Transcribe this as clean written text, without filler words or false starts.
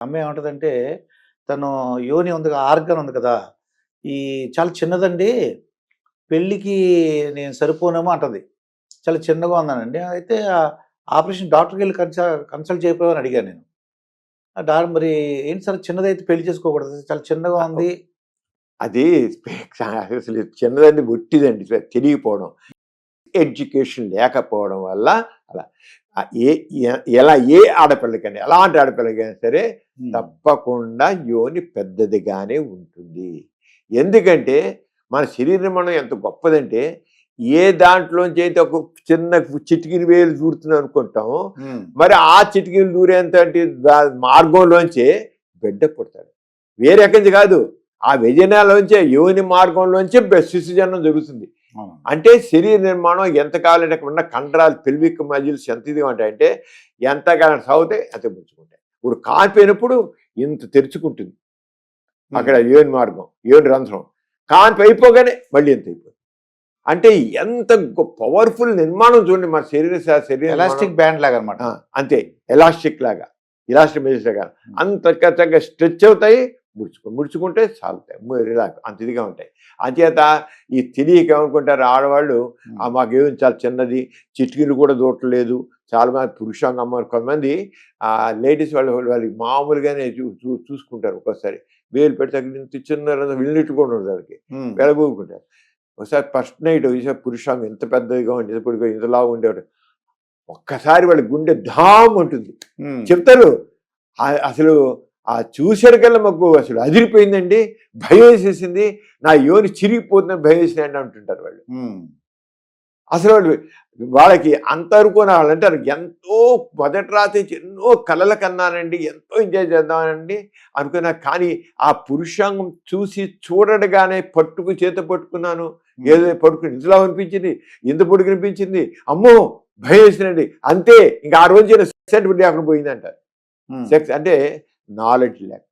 అమ్మాయి ఏమంటదంటే, తను యోని ఉంది ఆర్గాన్ ఉంది కదా! ఈ చాలా చిన్నదండి. పెళ్ళికి నేను సరిపోనేమో అంటది. చాలా చిన్నగా ఉందనండి. అయితే ఆపరేషన్ డాక్టర్‌కెళ్ళి కన్సల్ట్ చేయకపోయావా అని అడిగాను నేను. మరి ఏంటి సార్ చిన్నదైతే పెళ్లి చేసుకోకూడదా? చాలా చిన్నగా ఉంది. అది అసలు చిన్నదండి ఒట్టిదండి తెలియకపోవడం. ఎడ్యుకేషన్ లేకపోవడం వల్ల అలా ఎలా ఏ ఆడపిల్లకైనా ఎలాంటి ఆడపిల్లకైనా సరే తప్పకుండా యోని పెద్దదిగానే ఉంటుంది. ఎందుకంటే మన శరీర నిర్మాణం ఎంత గొప్పదంటే ఏ దాంట్లోంచి అయితే ఒక చిన్న చిటికిన వేలు దూరుతుంది అనుకుంటాం, మరి ఆ చిటికిలు దూరేంత మార్గంలోంచే బిడ్డ పుడతాడు. వేరే ఎక్కడి నుంచి కాదు, ఆ వ్యజనాలోంచే యోని మార్గంలోంచే శిశుజన్నం జరుగుతుంది. అంటే శరీర నిర్మాణం ఎంత కావాలంటే అక్కడ ఉన్న కండరాలు పెల్విక్ మజిల్స్ ఎంత ఇది ఉంటాయంటే ఎంత కాలం సాగుతాయి అంత పుచ్చుకుంటాయి. ఇప్పుడు కాన్పైనప్పుడు ఇంత తెరుచుకుంటుంది అక్కడ యోని మార్గం, యోని రంధ్రం. కాన్పు అయిపోగానే మళ్ళీ ఎంత అయిపోతుంది. అంటే ఎంత పవర్ఫుల్ నిర్మాణం చూడండి మన శరీరం ఎలాస్టిక్ బ్యాండ్ లాగా అనమాట. అంతే, ఎలాస్టిక్ లాగా, ఎలాస్టిక్ మెజిల్స్ లాగా అంత చక్కగా స్ట్రెచ్ అవుతాయి, ముడుచుకుంటే చాలుతాయి, అంత ఇదిగా ఉంటాయి. అంచేత ఈ తెలియక ఏమనుకుంటారు ఆడవాళ్ళు, మాకేం చాలా చిన్నది, చిటికీలు కూడా దూటలేదు, చాలా మంది పురుషాంగం అమ్మారు. కొంతమంది లేడీస్ వాళ్ళకి మామూలుగానే చూసుకుంటారు. ఒక్కోసారి వేలు పెడితే ఇంత చిన్న వెళ్ళినట్టు కూడా ఉండదు, దానికి వెలగూకుంటారు. ఒకసారి ఫస్ట్ నైట్ పురుషాంగం ఎంత పెద్దదిగా ఉండి ఇంత ఇంతలా ఉండేవాడు. ఒక్కసారి వాళ్ళ గుండె ధామ్ ఉంటుంది. చెప్తారు అసలు చూసేకల్లా మాకు అసలు అదిరిపోయిందండి, భయం వేసేసింది, నా యోని చిరిగిపోతుందని భయం వేసిందండి అంటుంటారు వాళ్ళు. అసలు వాళ్ళకి అంత అనుకున్న వాళ్ళు అంటారు, ఎంతో మొదటి రాత్రి ఎన్నో కలలు కన్నానండి, ఎంతో ఎంజాయ్ చేద్దామనండి అనుకున్నా, కానీ ఆ పురుషాంగం చూడగానే చేత పట్టుకున్నాను, ఏదో పట్టుకుని ఇంతలా అనిపించింది, ఇంత పొడుగు అనిపించింది, అమ్మో భయం వేసినండి, అంతే. ఇంకా ఆ రోజు సెక్స్ అక్కడ పోయిందంటారు. సెక్స్ అంటే నాలెడ్జ్ లేక.